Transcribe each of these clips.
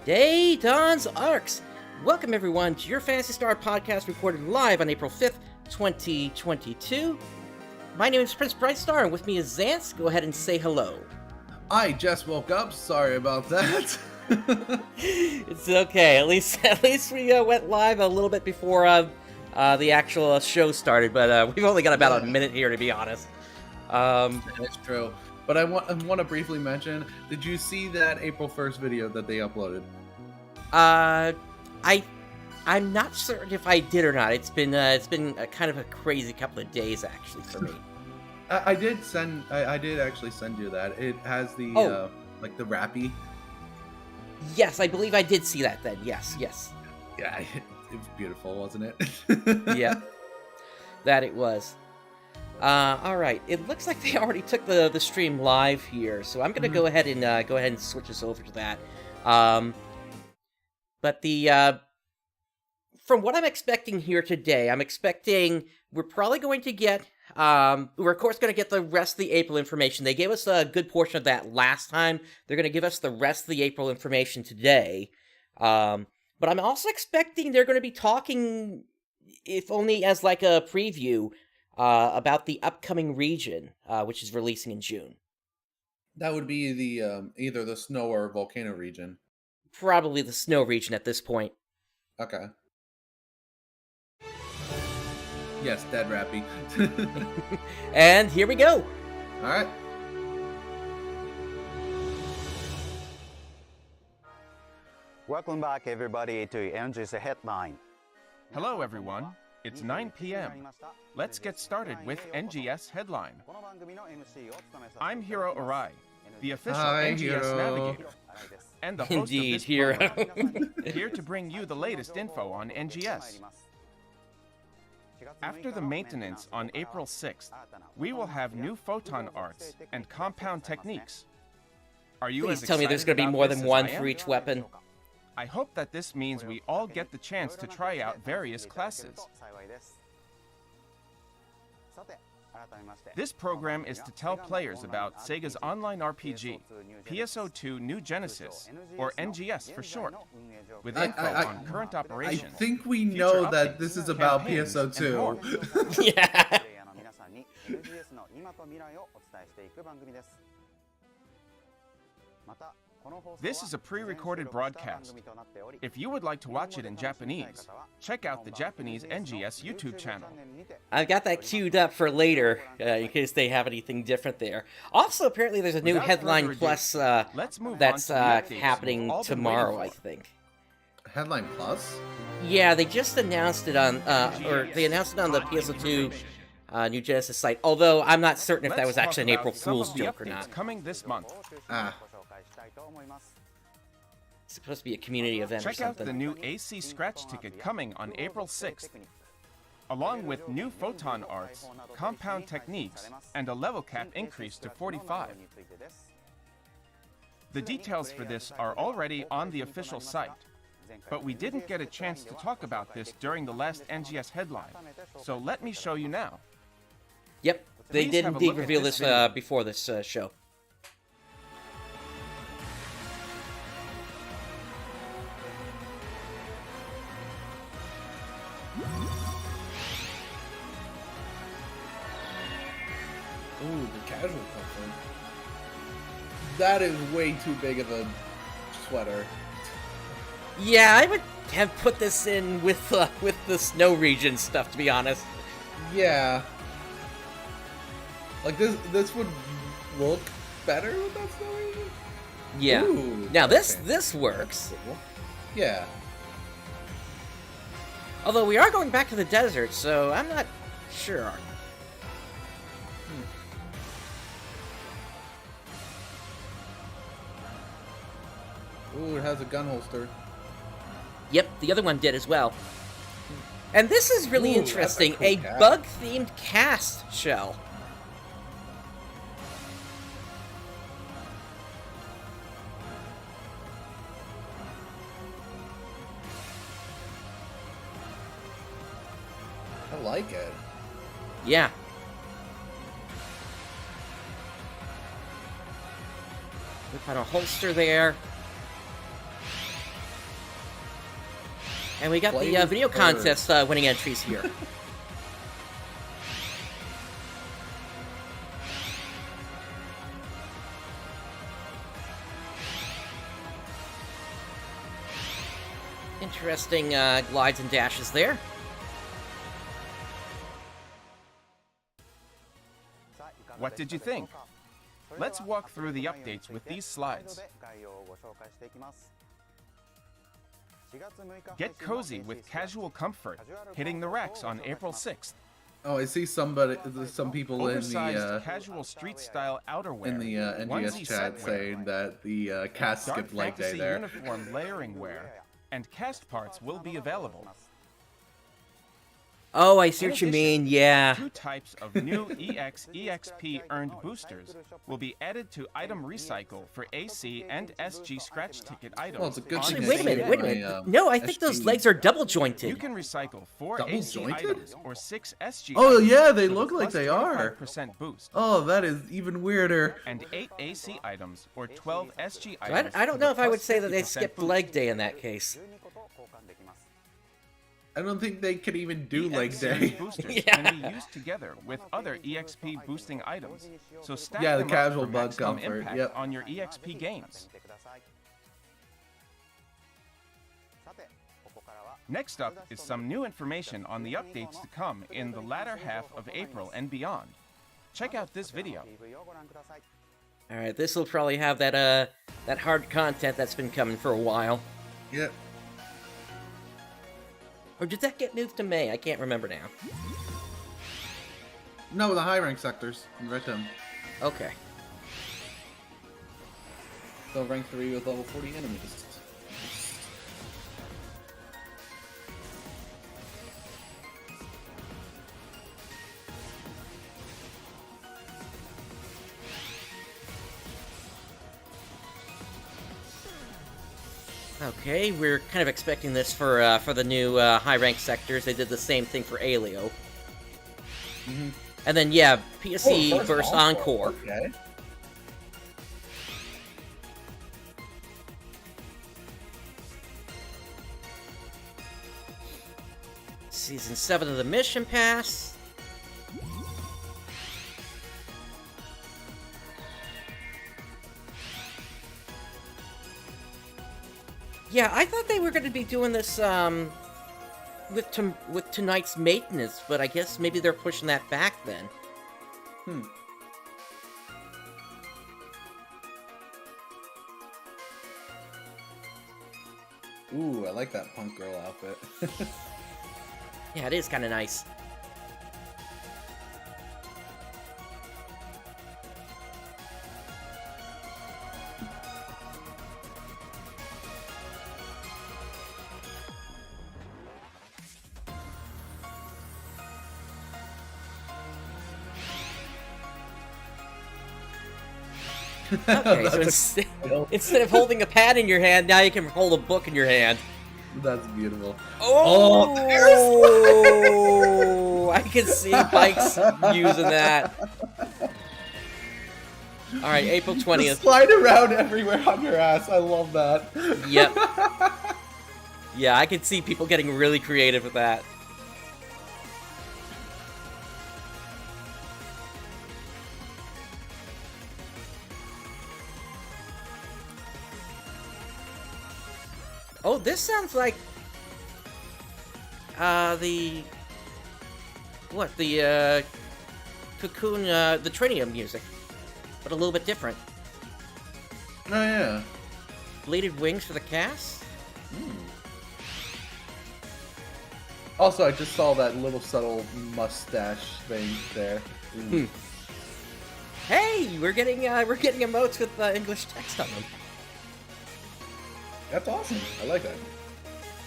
Day Dawns ARKS! Welcome everyone to your Phantasy Star podcast recorded live on April 5th, 2022. My name is PrinceBrightstar and with me is Xance. Go ahead and say hello. I just woke up, sorry about that. It's okay, at least we went live a little bit before the actual show started, but we've only got about a minute here to be honest. That's true. But I want to briefly mention, did you see that April 1st video that they uploaded? I'm not certain if I did or not. It's been a kind of a crazy couple of days actually for me. I did actually send you that. It has the like the rappy. Yes, I believe I did see that then. Yes. Yeah, it was beautiful, wasn't it? Yeah, that it was. All right. It looks like they already took the stream live here, so I'm gonna go ahead and switch us over to that. But from what I'm expecting here today, we're probably going to get we're of course going to get the rest of the April information. They gave us a good portion of that last time. They're going to give us the rest of the April information today. But I'm also expecting they're going to be talking, if only as like a preview, about the upcoming region, which is releasing in June. That would be the either the snow or volcano region. Probably the snow region at this point. Okay. Yes, dead rappy. And here we go. All right. Welcome back, everybody, to N-EXP Headline. Hello, everyone. It's 9 p.m. Let's get started with NGS Headline. I'm Hiro Arai, the official NGS navigator, and the host Indeed, of this Hiro. program, here to bring you the latest info on NGS. After the maintenance on April 6th, we will have new photon arts and compound techniques. Are you Please as tell me there's going to be excited more about than this one as I for am? each weapon. I hope that this means we all get the chance to try out various classes. This program is to tell players about Sega's online RPG, PSO2 New Genesis, or NGS for short, with info on current I operations. think we future know that updates, this is about campaigns, and more. PSO2. Yeah. This is a pre-recorded broadcast. If you would like to watch it in Japanese, check out the Japanese NGS YouTube channel. I've got that queued up for later, in case they have anything different there. Also, apparently there's a new Without Headline further ado, Plus let's move that's on to the updates we've happening all been tomorrow, I waiting for. think. Headline Plus? Yeah, they just announced it on, they announced it on the PSO2 New Genesis site, although I'm not certain if that was Let's actually an talk April about some Fool's of the joke or updates not. coming this month. It's supposed to be a community event or Check out something. the new AC Scratch ticket coming on April 6th, along with new photon arts, compound techniques, and a level cap increase to 45. The details for this are already on the official site, but we didn't get a chance to talk about this during the last NGS headline, so let me show you now. Yep, they Please did have a indeed look at reveal this this video. before this show. Ooh, the casual comfort. That is way too big of a sweater. Yeah, I would have put this in with the snow region stuff, to be honest. Yeah. Like this would look better with that snow region? Yeah. Ooh, Now okay. this works. Cool. Yeah. Although we are going back to the desert, so I'm not sure. Ooh, it has a gun holster. Yep, the other one did as well. And this is really Ooh, that's a interesting. cool A cap. bug-themed cast shell. I like it. Yeah. We got a holster there. And we got Play the with video her. contest winning entries here. Interesting glides and dashes there. What did you think? Let's walk through the updates with these slides. Get cozy with casual comfort, hitting the racks on April 6th. Oh, I see some people in Oversized the casual street-style outerwear, NGS onesie chat setwear, saying that the cast dark skipped leg day fantasy there. uniform layering wear, and cast parts will be available. Oh, I see In what you addition, mean, yeah. 2 types of new EX-EXP earned boosters will be added to Item Recycle for AC and SG scratch ticket items. Well, it's a good on thing Actually, I wait a see minute, it wait a in minute. my, No, I think those SG. legs are double You jointed. can recycle 4 Double AC jointed? items or 6 SG Oh, items yeah, they for the look like plus they are. 25% boost, Oh, that is even weirder. and 8 AC items or 12 SG So items. I don't for know the if I would plus say that they 50% skipped boost. leg day in that case. I don't think they could even do EX leg series day. boosters Yeah. can be used together with other EXP boosting items, so stack Yeah, the them up casual for bug maximum comfort, impact yep. on your EXP games. Next up is some new information on the updates to come in the latter half of April and beyond. Check out this video. All right, this will probably have that that hard content that's been coming for a while. Yep. Or did that get moved to May? I can't remember now. No, the high rank sectors. Right them. Okay. So rank 3 with level 40 enemies. Okay, we're kind of expecting this for the new high rank sectors. They did the same thing for Alio. Mm-hmm. And then yeah, PSE Burst Encore. Okay. Season 7 of the Mission Pass. Yeah, I thought they were going to be doing this with tonight's maintenance, but I guess maybe they're pushing that back then. Hmm. Ooh, I like that punk girl outfit. Yeah, it is kind of nice. Okay, so instead of holding a pad in your hand, now you can hold a book in your hand. That's beautiful. Oh, there's I can see Bikes using that. All right, April 20th. Just slide around everywhere on your ass. I love that. Yep. Yeah, I can see people getting really creative with that. Oh, this sounds like the Cocoon, the Trinium music, but a little bit different. Oh yeah. Bladed wings for the cast. Also, I just saw that little subtle mustache thing there. Hey, we're getting emotes with English text on them. That's awesome. I like that.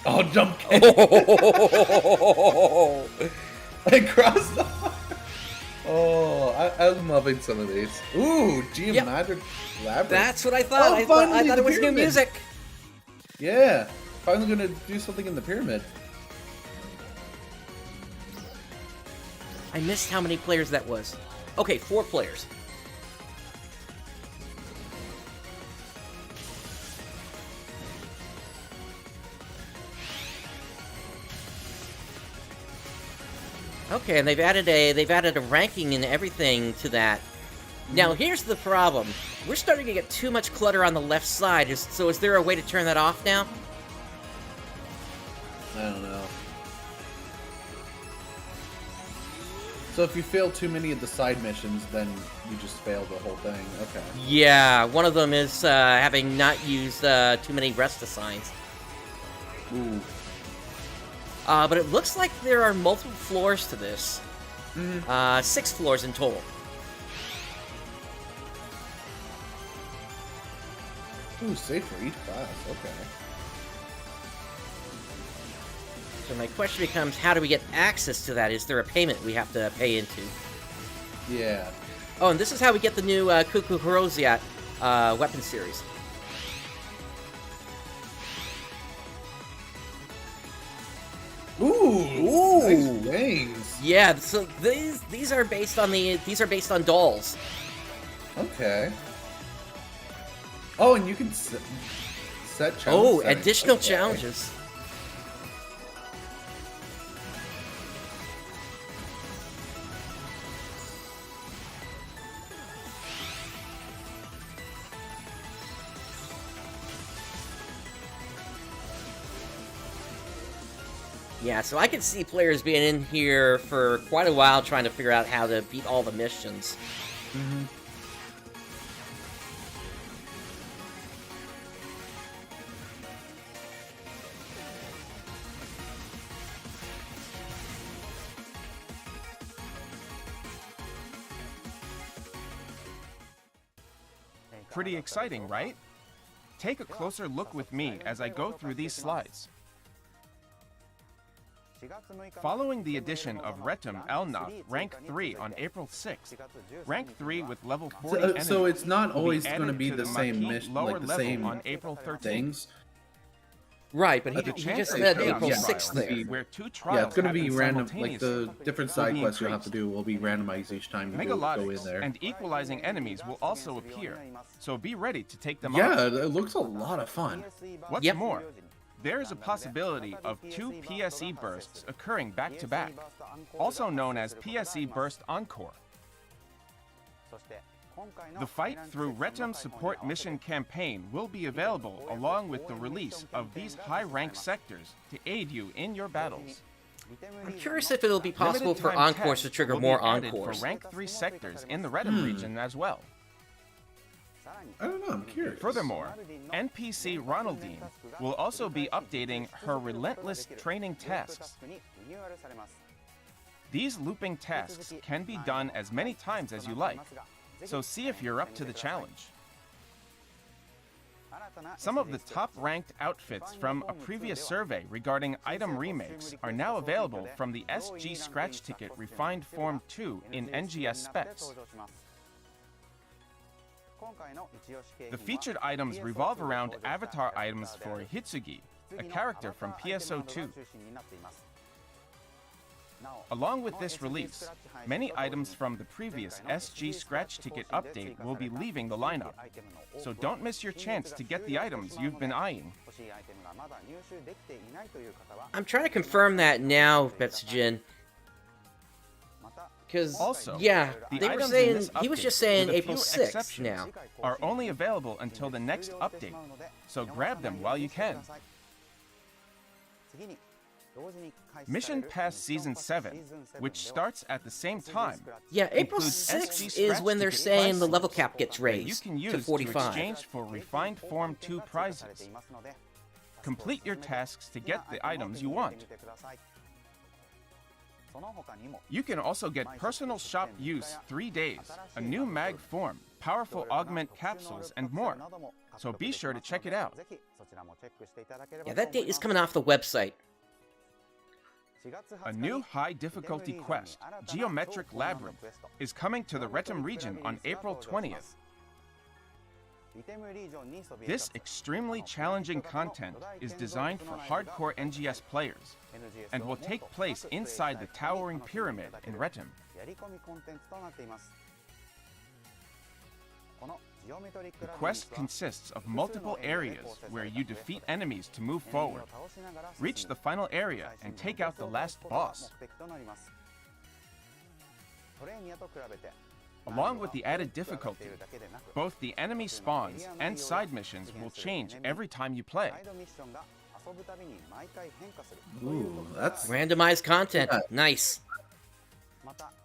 Oh, jump kick! Oh, I crossed off. Oh, I'm loving some of these. Ooh, Geometric Labyrinth. that's what I thought. Oh, I finally, thought the it was new pyramid. music. Yeah, finally gonna do something in the pyramid. I missed how many players that was. Okay, 4 players. Okay, and they've added a ranking and everything to that. Now here's the problem. We're starting to get too much clutter on the left side. So is there a way to turn that off now? I don't know. So if you fail too many of the side missions, then you just fail the whole thing. Okay. Yeah, one of them is having not used too many rest assigns. Ooh. But it looks like there are multiple floors to this. 6 floors in total. Ooh, safe for each class. Okay. So my question becomes, how do we get access to that? Is there a payment we have to pay into? Yeah. Oh, and this is how we get the new Kuku Hiroziat weapon series. Ooh, nice wings. Yeah, so these are based on dolls. Okay. Oh, and you can set challenges. Oh, additional challenges. Yeah, so I can see players being in here for quite a while trying to figure out how to beat all the missions. Pretty exciting, right? Take a closer look with me as I go through these slides. Following the addition of Retum Elnath Rank 3 on April 6th, Rank 3 with level 40 enemies so it's not always will be going to be added the to same Maquis mission, lower like the level same on April 13th. things. Right, but he The just chance said of chaos April trials 6th there. where 2 trials Yeah, it's going to be happen random. Like the simultaneously different will side be quests you'll have to increased. do will be randomized each time you Mega go in Logics there. and equalizing enemies will also appear, so be ready to take them Yeah, on. it looks a lot of fun. What's Yep. more, there is a possibility of 2 PSE bursts occurring back-to-back, also known as PSE Burst Encore. The Fight Through Retum Support Mission campaign will be available along with the release of these high-rank sectors to aid you in your battles. I'm curious if it'll be possible Limited for time Encores to tests trigger will be more added Encores. for Rank 3 sectors in the Retum region as well. I don't know, I'm curious. Furthermore, NPC Ronaldine will also be updating her relentless training tasks. These looping tasks can be done as many times as you like, so see if you're up to the challenge. Some of the top-ranked outfits from a previous survey regarding item remakes are now available from the SG Scratch Ticket Refined Form 2 in NGS specs. The featured items revolve around avatar items for Hitsugi, a character from PSO2. Along with this release, many items from the previous SG Scratch Ticket update will be leaving the lineup, so don't miss your chance to get the items you've been eyeing. I'm trying to confirm that now, Betsujin. Because, Also, yeah, the they were items in saying, this he was update, just saying with a April few 6th exceptions, now. are only available until the next update, so grab them while you can. Mission Pass Season 7, which starts at the same time, Yeah, April includes 6th SG is when they're Scratch saying Ticket the level prices cap gets that raised you can use to 45. to exchange for Refined Form 2 prizes. Complete your tasks to get the items you want. You can also get personal shop use 3 days, a new mag form, powerful augment capsules, and more. So be sure to check it out. Yeah, that date is coming off the website. A new high difficulty quest, Geometric Labyrinth, is coming to the Retum region on April 20th. This extremely challenging content is designed for hardcore NGS players and will take place inside the Towering Pyramid in Retum. The quest consists of multiple areas where you defeat enemies to move forward, reach the final area, and take out the last boss. Along with the added difficulty, both the enemy spawns and side missions will change every time you play. Ooh, that's Randomized content. Nice.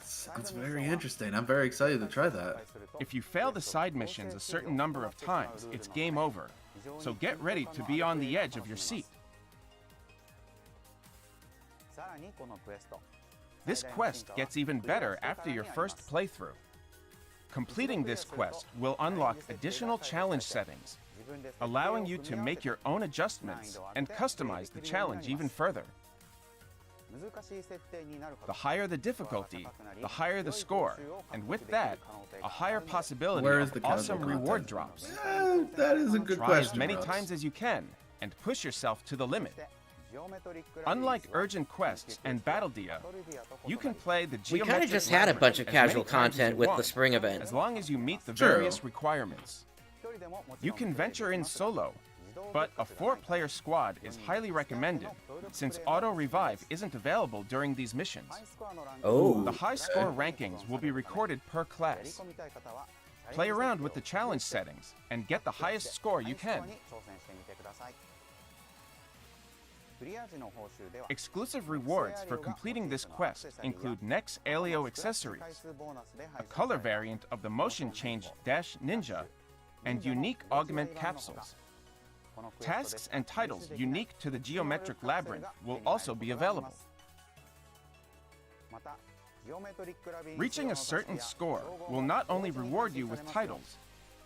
sounds very interesting. I'm very excited to try that. If you fail the side missions a certain number of times, it's game over. So get ready to be on the edge of your seat. This quest gets even better after your first playthrough. Completing this quest will unlock additional challenge settings, allowing you to make your own adjustments and customize the challenge even further. The higher the difficulty, the higher the score, and with that, a higher possibility of awesome reward drops. That is a good Try question. as many Ross. times as you can, and push yourself to the limit. Unlike urgent quests and Battle Dia, you can play the We geometric kind of just had a bunch of labyrinth as many casual times as content you with want, the spring event. as long as you meet the True. various requirements. You can venture in solo, but a 4-player squad is highly recommended, since auto-revive isn't available during these missions. Oh. The high score rankings will be recorded per class. Play around with the challenge settings, and get the highest score you can. Exclusive rewards for completing this quest include Nex Alio accessories, a color variant of the motion change Dash Ninja, and unique augment capsules. Tasks and titles unique to the geometric labyrinth will also be available. Reaching a certain score will not only reward you with titles,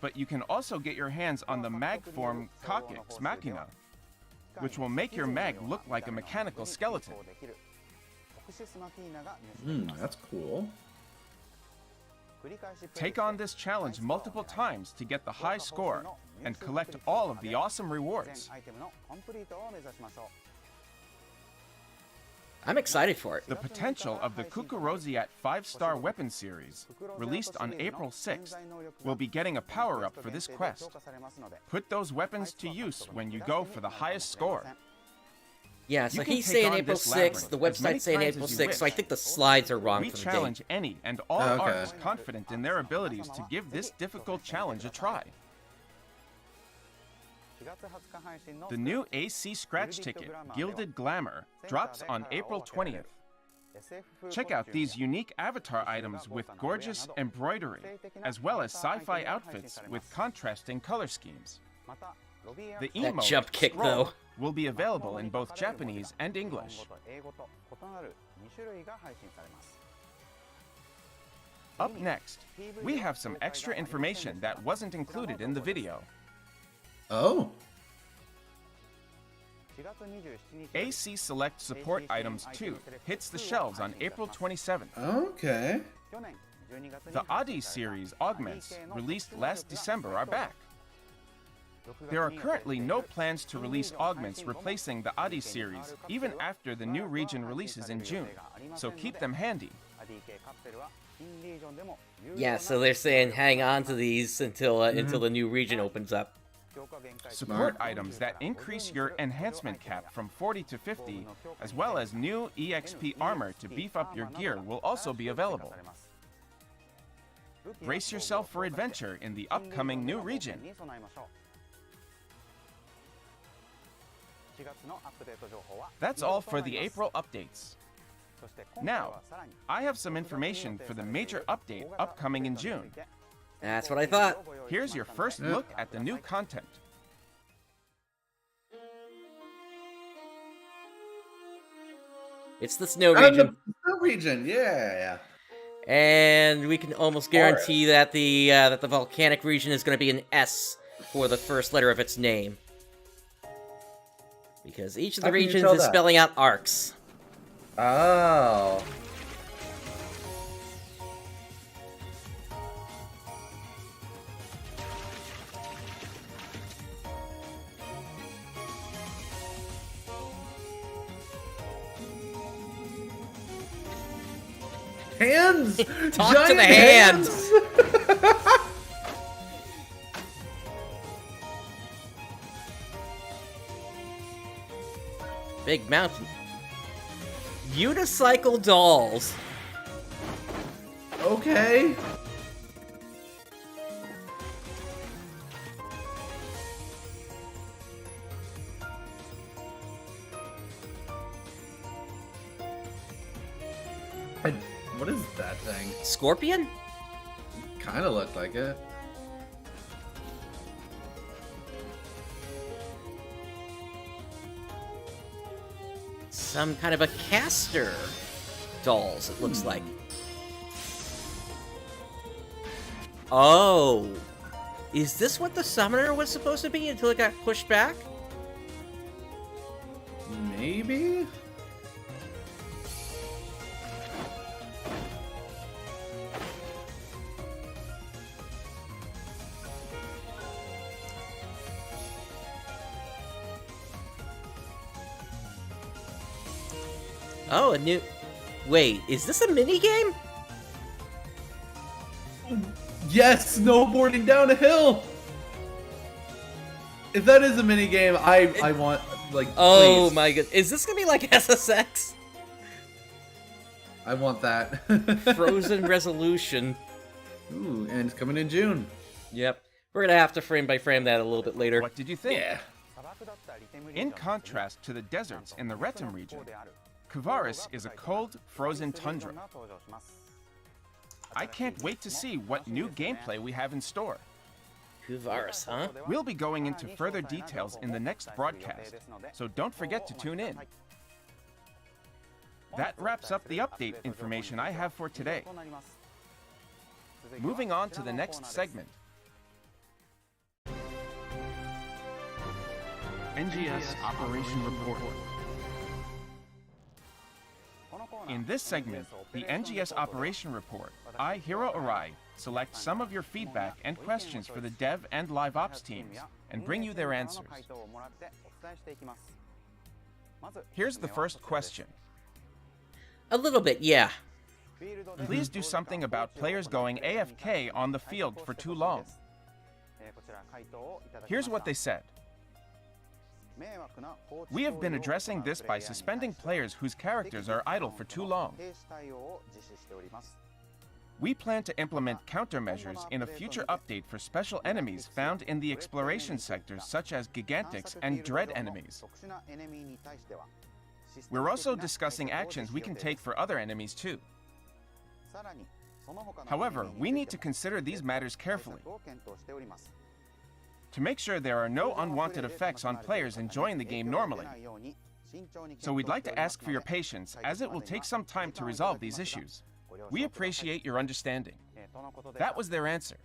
but you can also get your hands on the mag form Cockix Machina, which will make your mag look like a mechanical skeleton. That's cool. Take on this challenge multiple times to get the high score and collect all of the awesome rewards. I'm excited for it. The potential of the Kukuroziat 5-star weapon series, released on April 6th, will be getting a power-up for this quest. Put those weapons to use when you go for the highest score. Yeah, so You can he's take saying on April this 6th, the labyrinth as many website's saying times April as you 6th, so I wish. think the slides are wrong We for the date. challenge any and all Okay. arcs confident in their abilities to give this difficult challenge a try. The new AC scratch ticket, Gilded Glamour, drops on April 20th. Check out these unique avatar items with gorgeous embroidery, as well as sci-fi outfits with contrasting color schemes. The That emote jump kick, Scroll though. will be available in both Japanese and English. Up next, we have some extra information that wasn't included in the video. Oh. AC Select Support Items 2 hits the shelves on April 27th. Okay. The Addi series augments, released last December, are back. There are currently no plans to release augments replacing the Addi series, even after the new region releases in June, so keep them handy. Yeah, so they're saying hang on to these until the new region opens up. Support items that increase your enhancement cap from 40 to 50, as well as new N-EXP Armor to beef up your gear, will also be available. Brace yourself for adventure in the upcoming new region. That's all for the April updates. Now, I have some information for the major update upcoming in June. That's what I thought. Here's your first look at the new content. It's the snow And region, the snow region, yeah. and we can almost guarantee that the volcanic region is going to be an S for the first letter of its name, because each of the How can you regions tell is that? spelling out arcs. Oh. Hands! Talk to Giant the hand! Big mountain. Unicycle dolls. Okay. What is that thing? Scorpion? Kind of looked like it. Some kind of a caster dolls, it looks like. Oh. Is this what the summoner was supposed to be until it got pushed back? Maybe? Oh, a new... Wait, is this a mini-game? Yes, snowboarding down a hill! If that is a minigame, I want, like, Oh please. my god. Is this gonna be like SSX? I want that. Frozen Resolution. Ooh, and it's coming in June. Yep. We're gonna have to frame by frame that a little bit later. What did you think? Yeah. In contrast to the deserts in the Retum region, Kavaris is a cold, frozen tundra. I can't wait to see what new gameplay we have in store. Kuvaris, huh? We'll be going into further details in the next broadcast, so don't forget to tune in. That wraps up the update information I have for today. Moving on to the next segment. NGS Operation Report. In this segment, the NGS Operation Report, I, Hiro Arai, select some of your feedback and questions for the dev and live ops teams and bring you their answers. Here's the first question. A little bit, yeah. Please do something about players going AFK on the field for too long. Here's what they said. We have been addressing this by suspending players whose characters are idle for too long. We plan to implement countermeasures in a future update for special enemies found in the exploration sectors such as Gigantics and Dread enemies. We're also discussing actions we can take for other enemies too. However, we need to consider these matters carefully to make sure there are no unwanted effects on players enjoying the game normally. So we'd like to ask for your patience, as it will take some time to resolve these issues. We appreciate your understanding. That was their answer.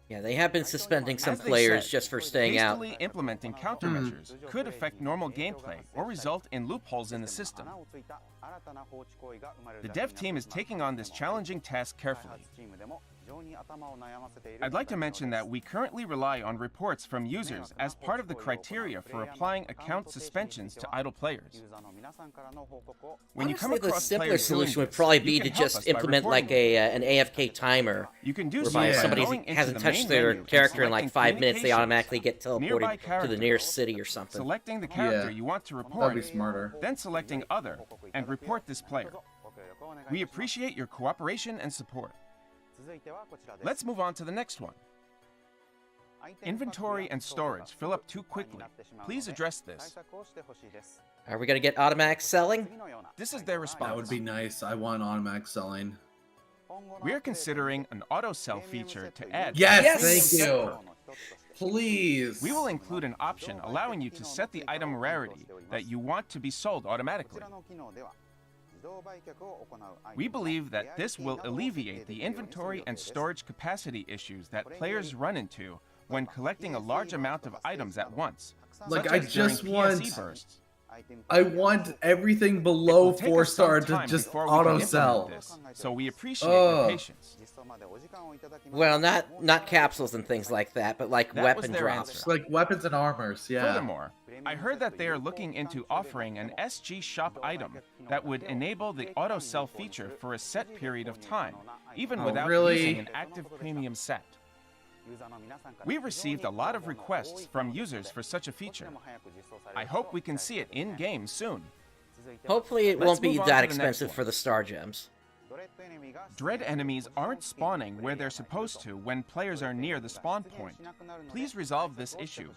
Yeah, they have been suspending some As they players said, just for staying out. hastily implementing countermeasures could affect normal gameplay or result in loopholes in the system. The dev team is taking on this challenging task carefully. I'd like to mention that we currently rely on reports from users as part of the criteria for applying account suspensions to idle players. When you come Honestly, the across simpler players doing solution would this, probably you be can to help just us by implement like reporting an AFK timer, You can do so whereby by if somebody going into hasn't the touched main their menu and character in like selecting 5 minutes, they communications, automatically get nearby teleported to the characters, nearest city or something. selecting the character Yeah. you want to That'd report, be smarter. then selecting Other, and report this player. We appreciate your cooperation and support. Let's move on to the next one. Inventory and storage fill up too quickly. Please address this. Are we gonna get automatic selling? This is their response. That would be nice. I want automatic selling. We are considering an auto sell feature to add. Yes, Yes! thank you. Please. We will include an option allowing you to set the item rarity that you want to be sold automatically. We believe that this will alleviate the inventory and storage capacity issues that players run into when collecting a large amount of items at once. Like, such I as during just PSE want- bursts. I want everything It below will take 4-star us some to time just before we can auto implement sell. this, so we appreciate your Ugh. patience. Well, not capsules and things like that, but like That was weapon their drops. answer. Like weapons and armors, yeah. Furthermore, I heard that they are looking into offering an SG shop item that would enable the auto sell feature for a set period of time, even Oh, without really? using an active premium set. We received a lot of requests from users for such a feature. I hope we can see it in-game soon. Hopefully it Let's won't be move on that to the next expensive one. for the star gems. Dread enemies aren't spawning where they're supposed to when players are near the spawn point. Please resolve this issue.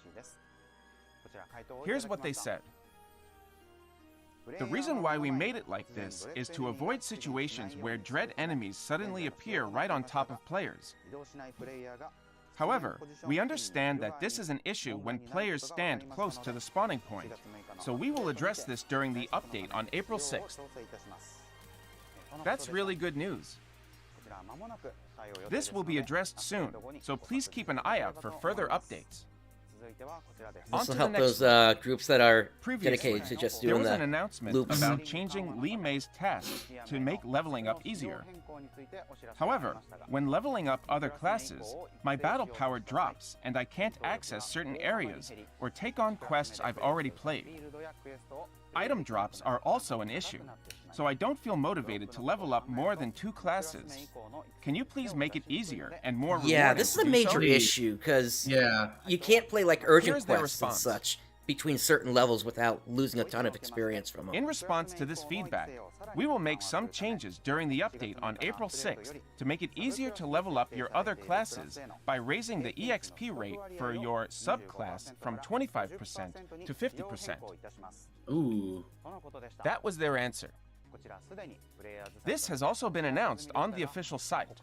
Here's what they said. The reason why we made it like this is to avoid situations where dread enemies suddenly appear right on top of players. However, we understand that this is an issue when players stand close to the spawning point, so we will address this during the update on April 6th. That's really good news. This will be addressed soon, so please keep an eye out for further updates. This will help those groups that are dedicated to just doing there was the an announcement loops. about changing Lee May's tasks to make leveling up easier. However, when leveling up other classes, my battle power drops and I can't access certain areas or take on quests I've already played. Item drops are also an issue, so I don't feel motivated to level up more than 2 classes. Can you please make it easier and more rewarding? Yeah, this is a to do major so? issue, because Yeah. you can't play like urgent Here's their quests and response. such between certain levels without losing a ton of experience from them. In response to this feedback, we will make some changes during the update on April 6th to make it easier to level up your other classes by raising the EXP rate for your subclass from 25% to 50%. Ooh. That was their answer. This has also been announced on the official site,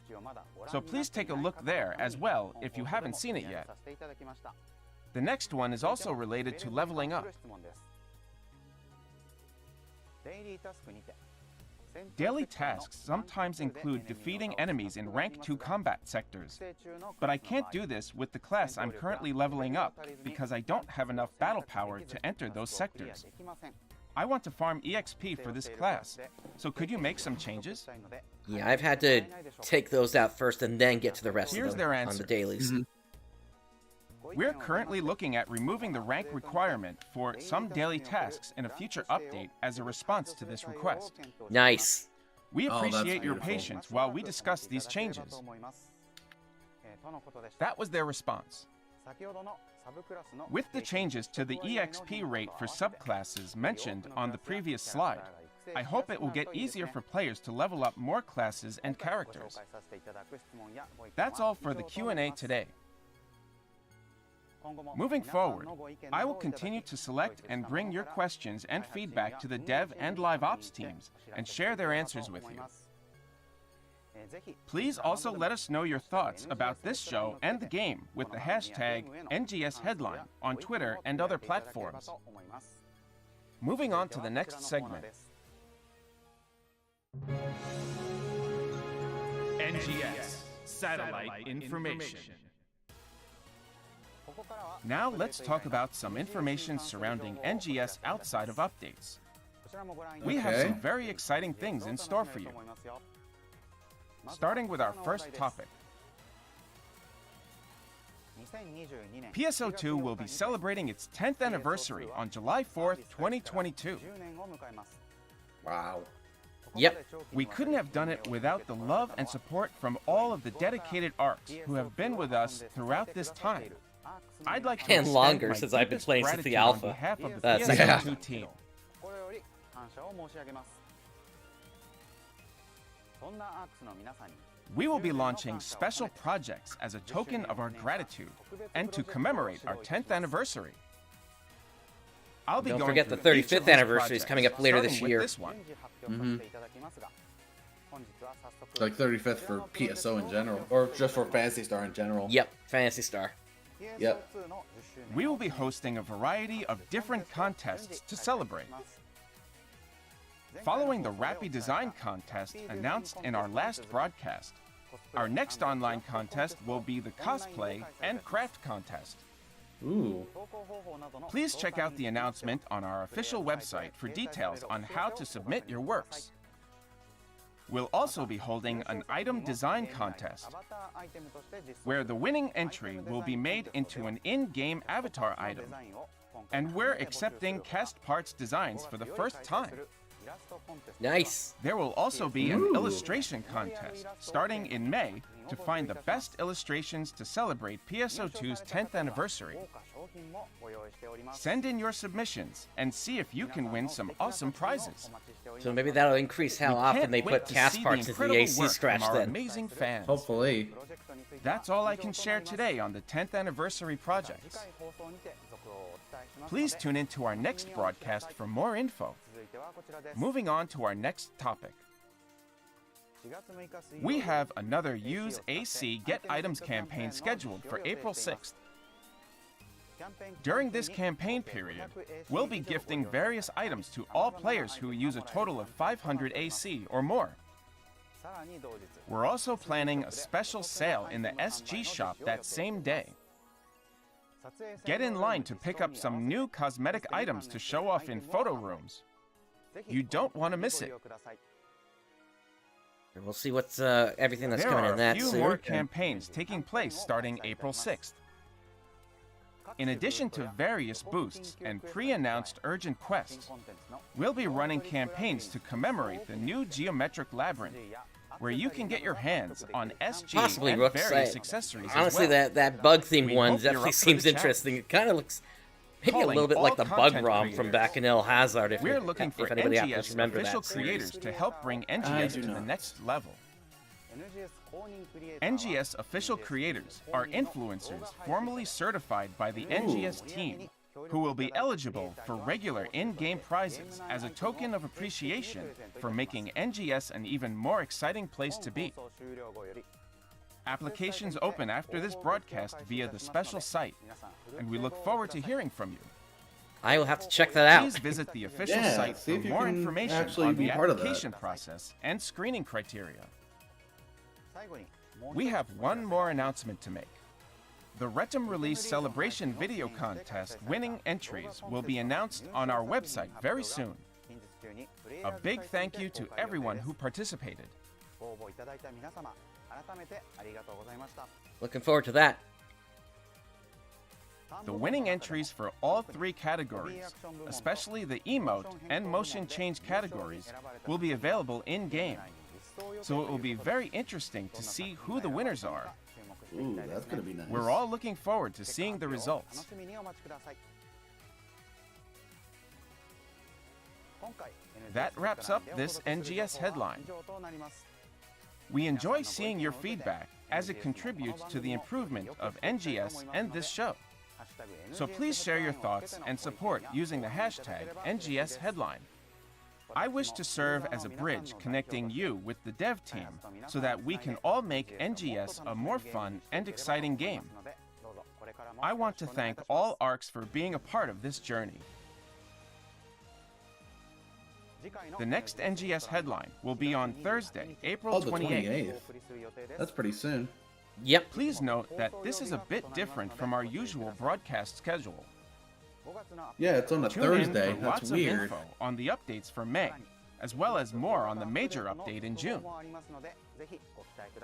so please take a look there as well if you haven't seen it yet. The next one is also related to leveling up. Daily tasks sometimes include defeating enemies in Rank 2 combat sectors, but I can't do this with the class I'm currently leveling up because I don't have enough battle power to enter those sectors. I want to farm EXP for this class, so could you make some changes? Yeah, I've had to take those out first and then get to the rest Here's of them their on answer. the dailies. We're currently looking at removing the rank requirement for some daily tasks in a future update as a response to this request. Nice. We Oh, that's appreciate your beautiful. patience while we discuss these changes. That was their response. With the changes to the EXP rate for subclasses mentioned on the previous slide, I hope it will get easier for players to level up more classes and characters. That's all for the Q&A today. Moving forward, I will continue to select and bring your questions and feedback to the dev and live ops teams and share their answers with you. Please also let us know your thoughts about this show and the game with the hashtag NGS Headline on Twitter and other platforms. Moving on to the next segment. NGS Satellite Information. Now let's talk about some information surrounding NGS outside of updates. We have some very exciting things in store for you. Starting with our first topic. PSO2 will be celebrating its 10th anniversary on July 4th, 2022. Wow. Yep. We couldn't have done it without the love and support from all of the dedicated ARKs who have been with us throughout this time. I'd like to And extend longer my since I've been deepest playing since the gratitude on alpha. behalf of the That's- PSO2 team. We will be launching special projects as a token of our gratitude and to commemorate our 10th anniversary. I'll be Don't going forget the through each 35th of these anniversary is projects, coming up later this starting with year. this one. Like 35th for PSO in general, or just for Phantasy Star in general. Yep, Phantasy Star. Yep. We will be hosting a variety of different contests to celebrate. Following the Rappy Design Contest announced in our last broadcast, our next online contest will be the Cosplay and Craft Contest. Ooh. Please check out the announcement on our official website for details on how to submit your works. We'll also be holding an item design contest, where the winning entry will be made into an in-game avatar item, and we're accepting cast parts designs for the first time. Nice. There will also be an illustration contest starting in May to find the best illustrations to celebrate PSO2's 10th anniversary. Send in your submissions and see if you can win some awesome prizes. So maybe that'll increase how We often can't they wait put to cast see parts the into the incredible AC work scratch from our then. amazing fans. Hopefully. That's all I can share today on the 10th anniversary projects. Please tune in to our next broadcast for more info. Moving on to our next topic. We have another Use AC Get Items campaign scheduled for April 6th. During this campaign period, we'll be gifting various items to all players who use a total of 500 AC or more. We're also planning a special sale in the SG shop that same day. Get in line to pick up some new cosmetic items to show off in photo rooms. You don't want to miss it. We'll see what's everything that's There coming are in a that few soon. more campaigns taking place starting April 6th. In addition to various boosts and pre-announced urgent quests, we'll be running campaigns to commemorate the new geometric labyrinth, where you can get your hands on SG Possibly and Rooks. various accessories Honestly, as well. that bug themed We one hope you're definitely up for seems the interesting. It kind of looks maybe a Calling little bit all like the bug content ROM from creators. back in El Hazard. If We're looking for anybody happens NGS to remember official that series. creators to help bring I NGS do to the not. next level. NGS official creators are influencers formally certified by the NGS team, who will be eligible for regular in-game prizes as a token of appreciation for making NGS an even more exciting place to be. Applications open after this broadcast via the special site, and we look forward to hearing from you. I will have to check that out. Please visit the official Yeah, site see for if you more can information actually on be the part of that. application process and screening criteria. We have one more announcement to make. The Retum Release Celebration video contest winning entries will be announced on our website very soon. A big thank you to everyone who participated. Looking forward to that. The winning entries for all three categories, especially the emote and motion change categories, will be available in-game. So it will be very interesting to see who the winners are. Ooh, that's gonna be nice. We're all looking forward to seeing the results. That wraps up this NGS headline. We enjoy seeing your feedback as it contributes to the improvement of NGS and this show. So please share your thoughts and support using the hashtag NGS Headline. I wish to serve as a bridge connecting you with the dev team so that we can all make NGS a more fun and exciting game. I want to thank all ARKS for being a part of this journey. The next NGS headline will be on Thursday, April Oh, the 28th. 28th. That's pretty soon. Yep. Please note that this is a bit different from our usual broadcast schedule. Yeah, it's on a Tune Thursday. in for That's lots weird. of info on the updates for May, as well as more on the major update in June.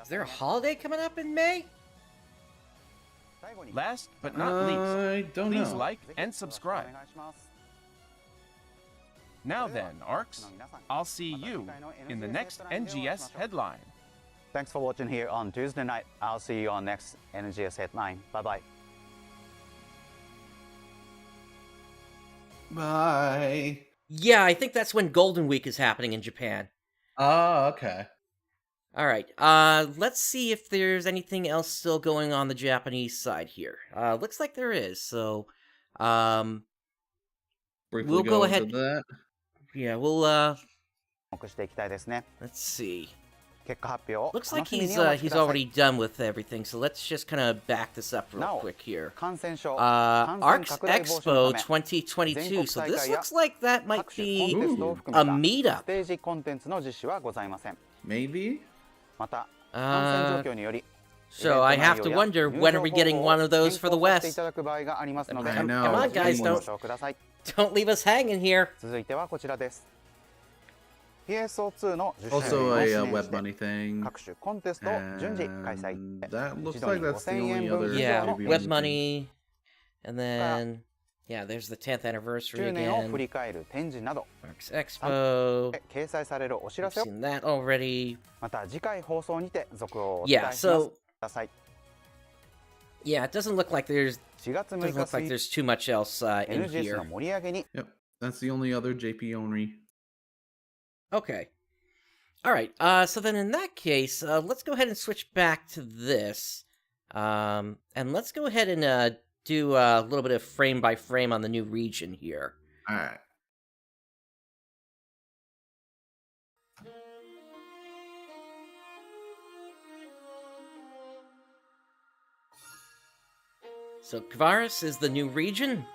Is there a holiday coming up in May? Last but not least, I don't please know. like and subscribe. Now then, ARKS, I'll see you in the next NGS headline. Thanks for watching here on Tuesday night. I'll see you on next NGS Headline. Bye-bye. Bye. Yeah, I think that's when Golden Week is happening in Japan. Oh, okay. All right. Let's see if there's anything else still going on the Japanese side here. Looks like there is. So, Briefly We'll go into ahead- that. yeah, we'll let's see. Looks like he's already done with everything. So let's just kind of back this up real quick here. ARKS Expo 2022. So this looks like that might be a meetup. Maybe? So I have to wonder, when are we getting one of those for the West? I Come know. on, guys, don't leave us hanging here. Also a web money thing. And that looks like that's the only other. Yeah, maybe web one money, and then yeah, there's the 10th anniversary again. ARKS Expo. We've seen that already. Yeah, so Yeah, it doesn't look like there's too much else in here. Yep, that's the only other JP Onry. Okay. All right. So then, in that case, let's go ahead and switch back to this, and let's go ahead and do a little bit of frame by frame on the new region here. All right. So Kvaris is the new region.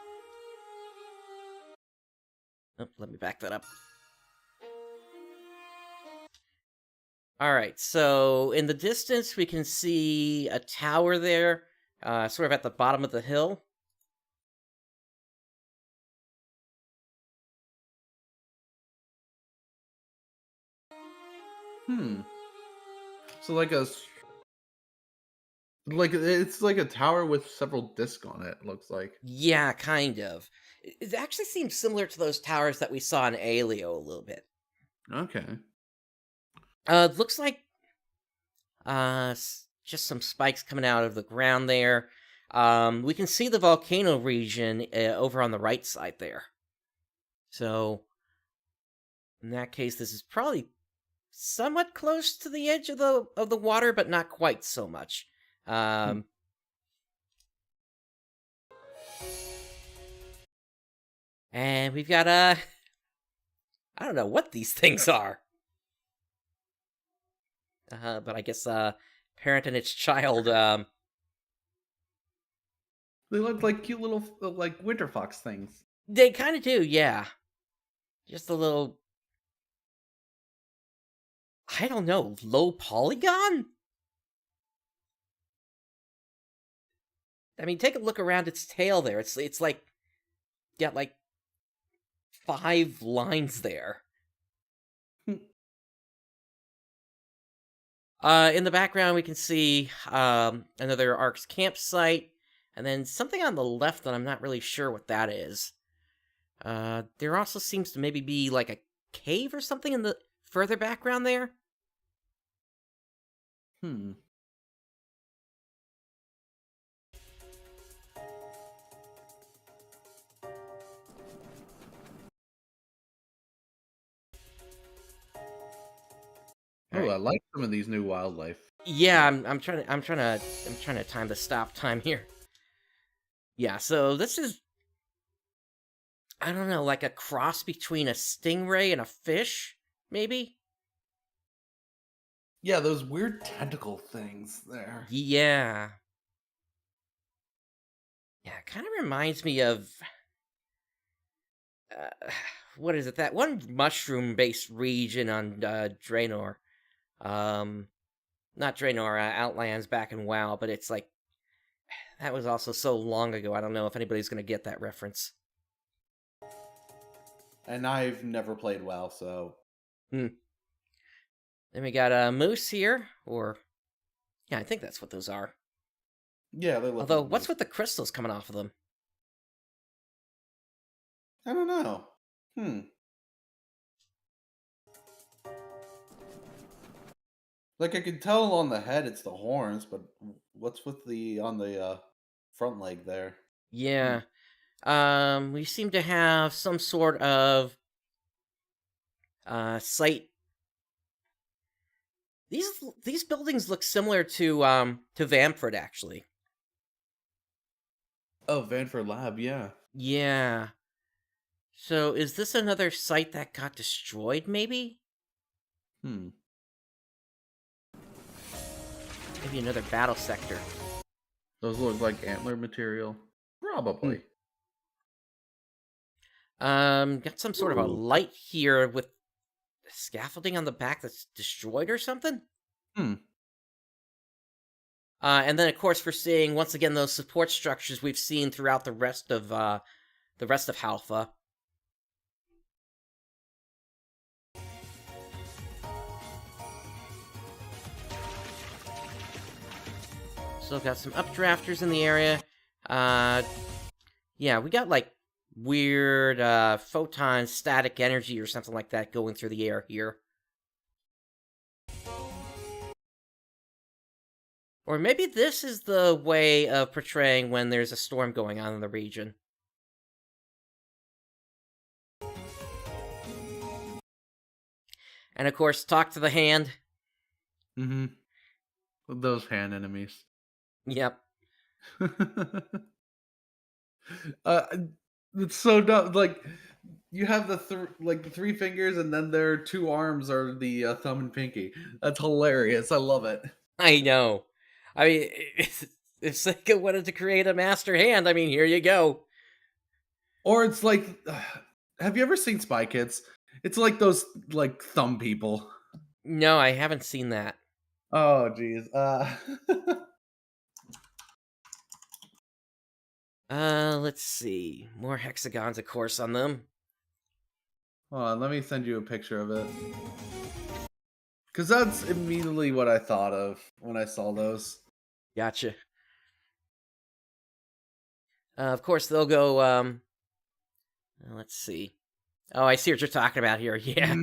Oh, let me back that up. Alright, so in the distance we can see a tower there, sort of at the bottom of the hill. So it's like a tower with several discs on it, looks like. Yeah, kind of. It actually seems similar to those towers that we saw in Alio a little bit. Okay. It looks like just some spikes coming out of the ground there. We can see the volcano region over on the right side there. So, in that case, this is probably somewhat close to the edge of the water, but not quite so much. And we've got I don't know what these things are. But I guess parent and its child. They look like cute little like winter fox things. They kind of do, yeah. Just a little, I don't know, low polygon? I mean, take a look around its tail there. It's like got like 5 lines there. In the background, we can see another ARKS campsite, and then something on the left that I'm not really sure what that is. There also seems to maybe be like a cave or something in the further background there. Oh, right. I like some of these new wildlife. Yeah, I'm trying to time the stop time here. Yeah, so this is, I don't know, like a cross between a stingray and a fish, maybe? Yeah, those weird tentacle things there. Yeah. Yeah, it kind of reminds me of what is it? That one mushroom-based region on Draenor. Not Draenor, Outlands back in WoW, but it's like, that was also so long ago, I don't know if anybody's gonna get that reference. And I've never played WoW, so... Then we got a moose here, or... Yeah, I think that's what those are. Yeah, they look Although, what's with the crystals coming off of them? I don't know. Like, I can tell on the head it's the horns, but what's with on the front leg there? Yeah. We seem to have some sort of site. These buildings look similar to Vamford, actually. Oh, Vanford Lab, yeah. Yeah. So, is this another site that got destroyed, maybe? Maybe another battle sector. Those look like antler material. Probably. Got some sort of a light here with scaffolding on the back that's destroyed or something? And then, of course, we're seeing, once again, those support structures we've seen throughout the rest of Halfa. Still got some updrafters in the area. Yeah, we got, like, weird photon static energy or something like that going through the air here. Or maybe this is the way of portraying when there's a storm going on in the region. And of course, talk to the hand. Mm-hmm. Those hand enemies. Yep. uh, it's so dumb. Like, you have the the 3 fingers, and then their 2 arms are the thumb and pinky. That's hilarious. I love it. I know. I mean, if Sega wanted to create a master hand, I mean, here you go. Or it's like, have you ever seen Spy Kids? It's like those like thumb people. No, I haven't seen that. Oh, geez. Let's see. More hexagons, of course, on them. Hold on, let me send you a picture of it. Because that's immediately what I thought of when I saw those. Gotcha. Of course, they'll go, let's see. Oh, I see what you're talking about here. Yeah.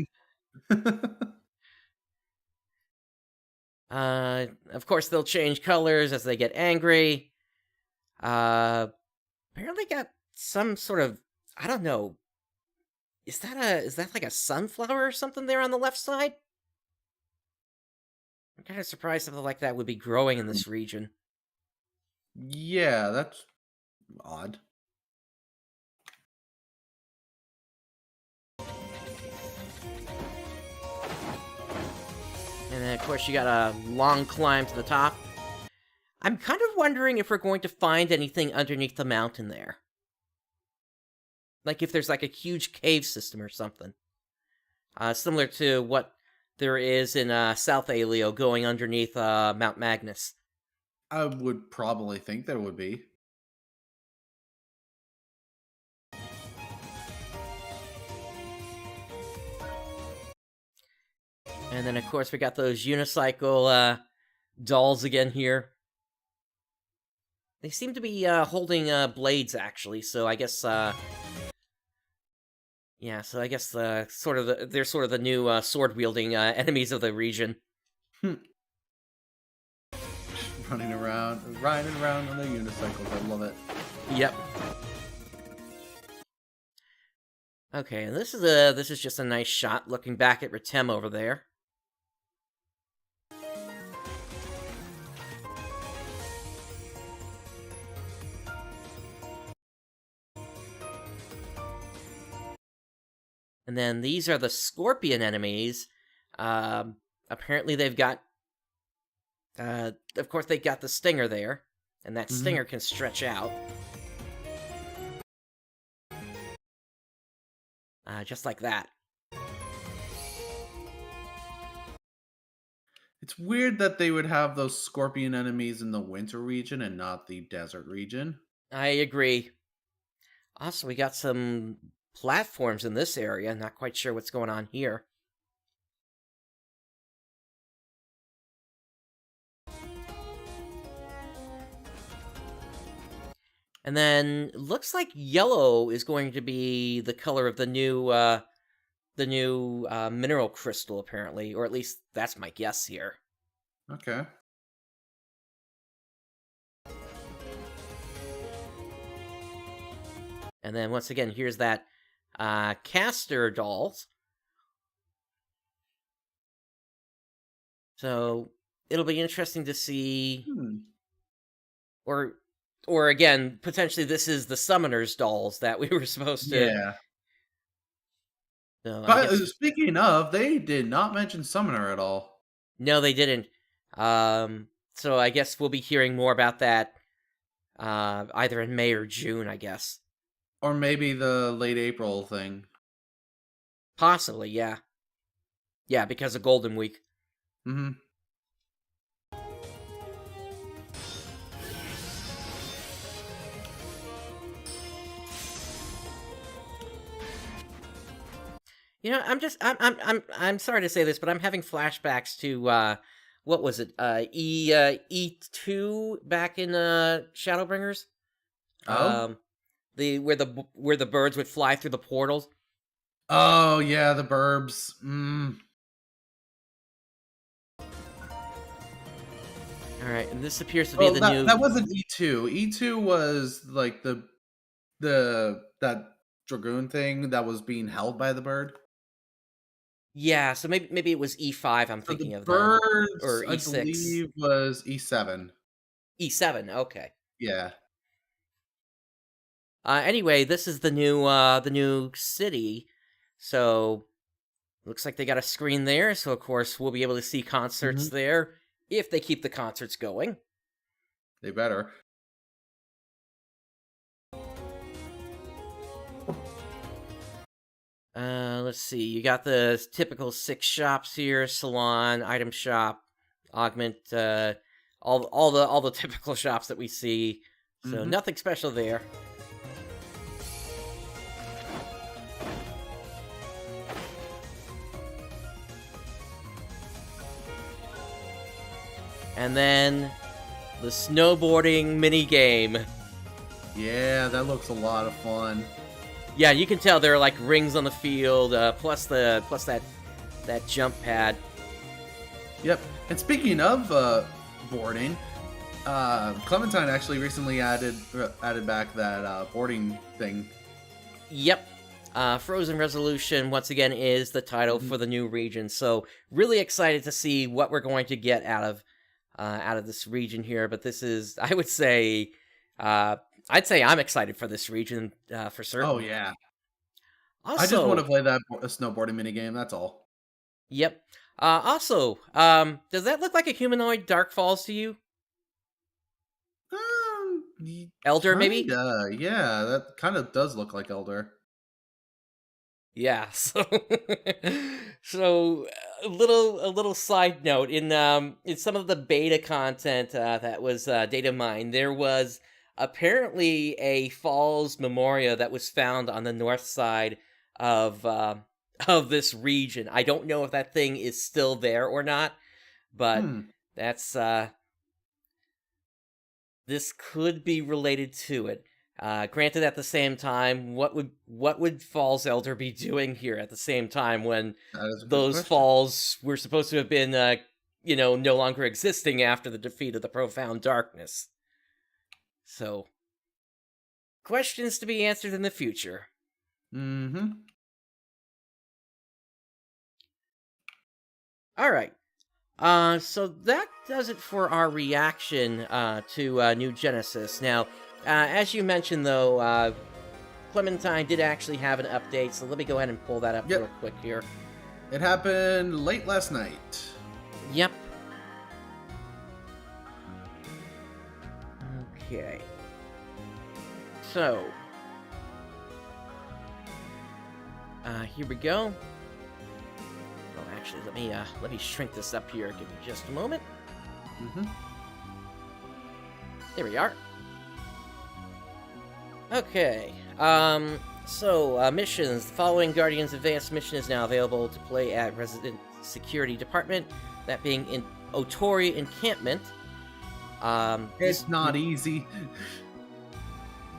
Of course, they'll change colors as they get angry. Apparently got some sort of, I don't know. Is that like a sunflower or something there on the left side? I'm kind of surprised something like that would be growing in this region. Yeah, that's odd. And then, of course, you got a long climb to the top. I'm kind of wondering if we're going to find anything underneath the mountain there. Like if there's like a huge cave system or something. Similar to what there is in South Aleo going underneath Mount Magnus. I would probably think there would be. And then, of course, we got those unicycle dolls again here. They seem to be holding blades, actually, so I guess... yeah, so I guess they're sort of the new sword-wielding enemies of the region. Riding around on their unicycles. I love it. Yep. Okay, and this is just a nice shot looking back at Ritem over there. And then these are the Scorpion enemies. Apparently they've got... of course, they got the Stinger there. And that Stinger can stretch out. Just like that. It's weird that they would have those Scorpion enemies in the winter region and not the desert region. I agree. Also, we got some platforms in this area. Not quite sure what's going on here. And then, looks like yellow is going to be the color of the new mineral crystal, apparently. Or at least, that's my guess here. Okay. And then, once again, here's that caster dolls. So, it'll be interesting to see... Or again, potentially this is the Summoner's dolls that we were supposed to... Yeah. So, But speaking of, they did not mention Summoner at all. No, they didn't. So I guess we'll be hearing more about that either in May or June, I guess. Or maybe the late April thing. Possibly, yeah. Yeah, because of Golden Week. Mm-hmm. You know, I'm sorry to say this, but I'm having flashbacks to what was it? E2 back in Shadowbringers? Oh. Where the birds would fly through the portals. Oh yeah, the burbs. All right, and this appears to be Oh, the that, new. that wasn't E2. E2 was like that dragoon thing that was being held by the bird. Yeah, so maybe it was E5. I'm So the thinking of then, birds, or I E6, believe, was E7. E7. Okay. Yeah. Anyway, this is the new city. So looks like they got a screen there. So of course we'll be able to see concerts there if they keep the concerts going. They better. Let's see. You got the typical 6 shops here: salon, item shop, augment, all the typical shops that we see. So nothing special there. And then the snowboarding mini game. Yeah, that looks a lot of fun. Yeah, you can tell there are like rings on the field, plus that jump pad. Yep. And speaking of boarding, Clementine actually recently added back that boarding thing. Yep. Frozen Resolution once again is the title for the new region. So really excited to see what we're going to get out of this region here. But this is, I would say, I'd say I'm excited for this region for certain. Oh yeah. Also, I just want to play that snowboarding minigame, that's all. Yep. Also, does that look like a humanoid Dark Falls to you? Elder, maybe? Yeah, that kind of does look like Elder. Yeah. So a little side note in some of the beta content that was data mined, there was apparently a falls memoria that was found on the north side of this region. I don't know if that thing is still there or not, but that's this could be related to it. Granted, at the same time, what would Falls Elder be doing here at the same time when those falls were supposed to have been no longer existing after the defeat of the Profound Darkness? So, questions to be answered in the future. Alright. So that does it for our reaction to New Genesis. Now, as you mentioned, though, Clementine did actually have an update, so let me go ahead and pull that up real quick here. It happened late last night. Yep. Okay. So, here we go. Oh, actually, let me shrink this up here. Give me just a moment. There we are. Okay. So, missions. The following Guardians Advanced mission is now available to play at Resident Security Department, that being in Otori Encampment. It's not easy.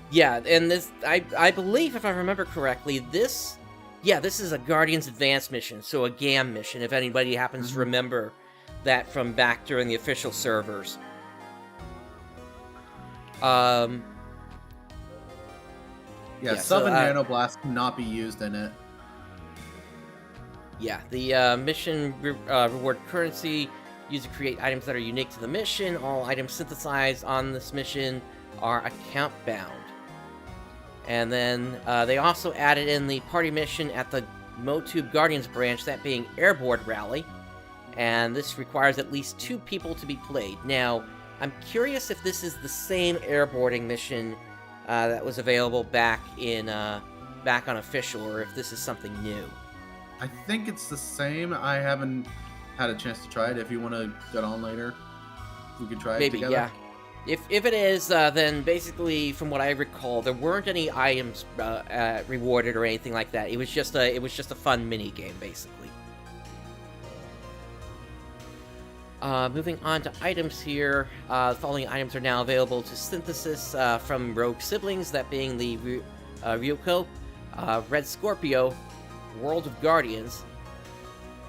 Yeah, and this, I believe, if I remember correctly, this is a Guardians Advanced mission, so a GAM mission, if anybody happens to remember that from back during the official servers. Sub and Nanoblast cannot be used in it. Yeah, the mission reward currency used to create items that are unique to the mission. All items synthesized on this mission are account bound. And then they also added in the party mission at the MoTube Guardians branch, that being Airboard Rally. And this requires at least 2 people to be played. Now, I'm curious if this is the same airboarding mission that was available back on official, or if this is something new. I think it's the same. I haven't had a chance to try it. If you want to get on later, we could try it together. Yeah. If it is, then basically, from what I recall, there weren't any items rewarded or anything like that. It was just a fun mini game, basically. Moving on to items here, the following items are now available to synthesis from Rogue Siblings, that being the Ryuko, Red Scorpio, World of Guardians,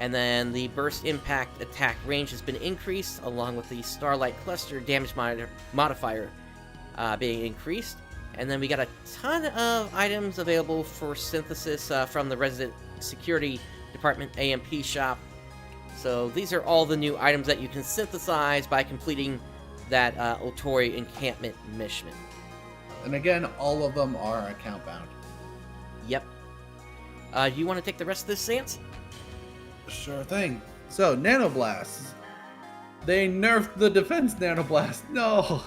And then the burst impact attack range has been increased, along with the Starlight Cluster damage modifier being increased. And then we got a ton of items available for synthesis from the Resident Security Department AMP shop. So these are all the new items that you can synthesize by completing that Otori encampment mission. And again, all of them are account bound. Yep. Do you want to take the rest of this, Sans? Sure thing. So, Nanoblasts. They nerfed the defense Nanoblast. No!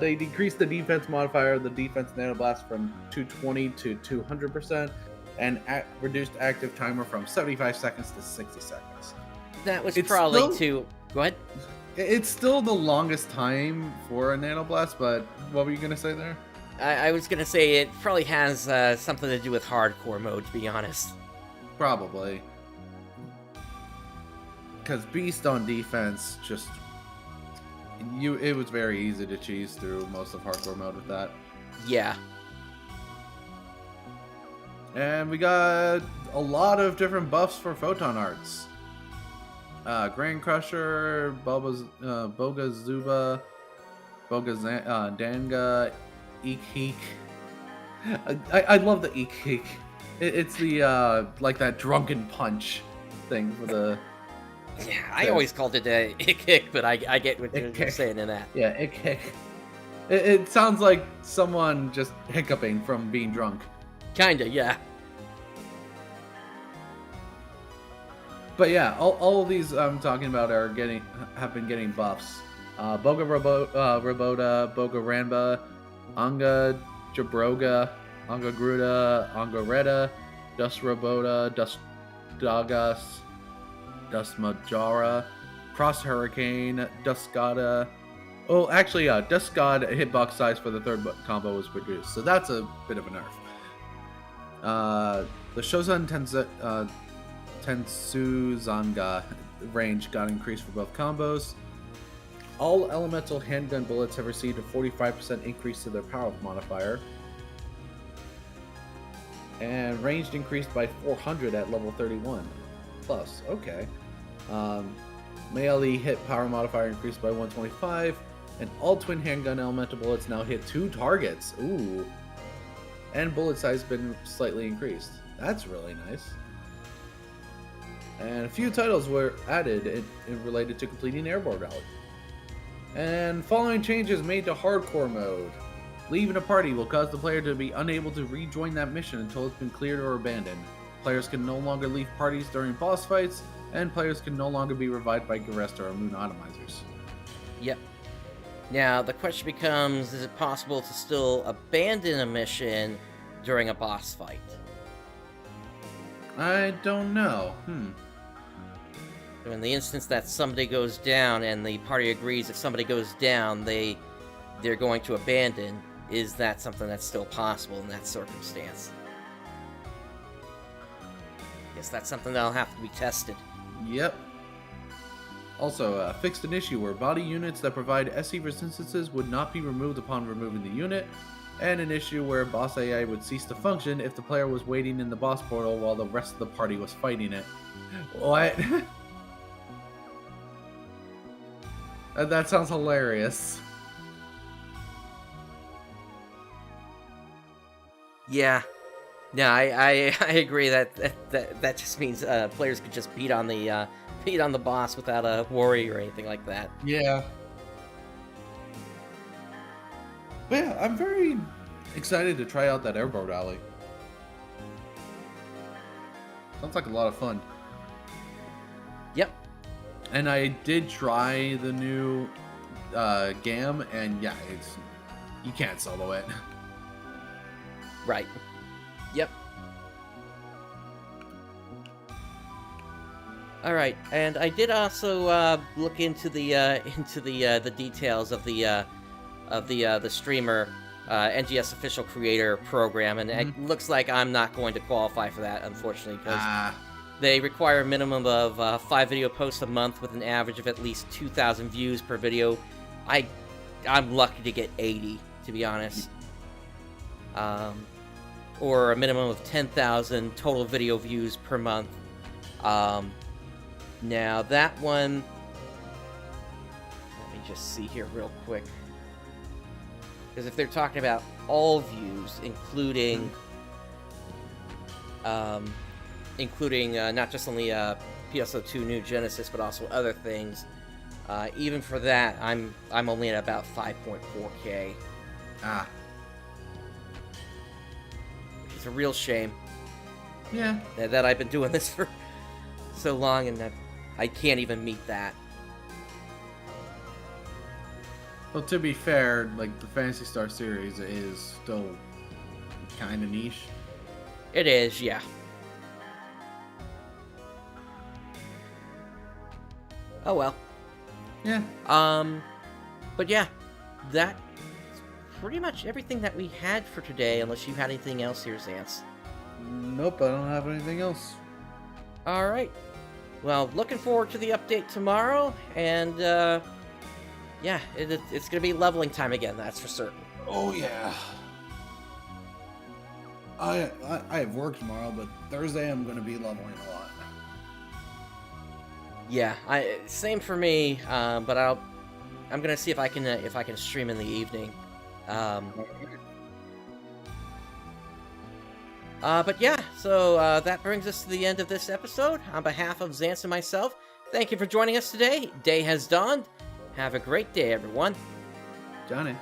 They decreased the defense modifier of the defense Nanoblast from 220 to 200%, and reduced active timer from 75 seconds to 60 seconds. That was It's probably still- too... Go ahead. It's still the longest time for a Nanoblast, but what were you going to say there? I was going to say it probably has something to do with hardcore mode, to be honest. Probably. Because Beast on defense just... It was very easy to cheese through most of hardcore mode with that. Yeah. And we got a lot of different buffs for Photon Arts. Grand Crusher, Boga Zuba, Boga Danga, Eek Heek. I love the Eek Heek. It's the, like that drunken punch thing for the... Yeah, I always called it a ick, but I get what you're Ick. saying in that. Yeah, Eek Heek. It sounds like someone just hiccuping from being drunk. Kinda, yeah. But yeah, all of these I'm talking about have been getting buffs. Boga Robota, Boga Ranba, Anga Jabroga, Anga Gruda, Anga Reda, Dust Robota, Dust Dagas, Dust Majara, Cross Hurricane, Dust Gada. Oh, actually, Dust God hitbox size for the third combo was reduced, so that's a bit of a nerf. The Shozan Tensuzanga range got increased for both combos. All elemental handgun bullets have received a 45% increase to their power modifier. And ranged increased by 400 at level 31. Plus, okay. Melee hit power modifier increased by 125. And all twin handgun elemental bullets now hit 2 targets. Ooh. And bullet size been slightly increased. That's really nice. And a few titles were added related to completing Airborne Rally. And following changes made to hardcore mode. Leaving a party will cause the player to be unable to rejoin that mission until it's been cleared or abandoned. Players can no longer leave parties during boss fights, and players can no longer be revived by Garesta or Moon Atomizers. Yep. Now, the question becomes, is it possible to still abandon a mission during a boss fight? I don't know. In the instance that somebody goes down and the party agrees if somebody goes down, they're going to abandon, is that something that's still possible in that circumstance? Guess that's something that'll have to be tested. Yep. Also, fixed an issue where body units that provide SE resistances would not be removed upon removing the unit, and an issue where boss AI would cease to function if the player was waiting in the boss portal while the rest of the party was fighting it. What? That sounds hilarious. Yeah. No, I agree that just means players could just beat on the boss without a worry or anything like that. Yeah. But yeah, I'm very excited to try out that Airboat Alley. Sounds like a lot of fun. Yep. And I did try the new GAM, and yeah, you can't solo it. Right. Yep. All right, and I did also look into the details of the streamer NGS official creator program, and it looks like I'm not going to qualify for that, unfortunately, because they require a minimum of 5 video posts a month with an average of at least 2,000 views per video. I'm lucky to get 80, to be honest. Or a minimum of 10,000 total video views per month. Now that one, let me just see here real quick. Because if they're talking about all views, including not just only PSO2 New Genesis, but also other things, even for that, I'm only at about 5.4K. Ah. Which is a real shame. Yeah. That I've been doing this for so long, and that I can't even meet that. Well, to be fair, like, the Phantasy Star series is still kind of niche. It is, yeah. Oh well. Yeah. But yeah, that's pretty much everything that we had for today, unless you had anything else here, Zance. Nope, I don't have anything else. Alright. Well, looking forward to the update tomorrow, and, yeah, it's gonna be leveling time again, that's for certain. Oh yeah. I have work tomorrow, but Thursday I'm going to be leveling a lot. Yeah, same for me, but I'm gonna see if I can stream in the evening. But yeah, so that brings us to the end of this episode. On behalf of Zance and myself, thank you for joining us today. Day has dawned. Have a great day, everyone. Johnny.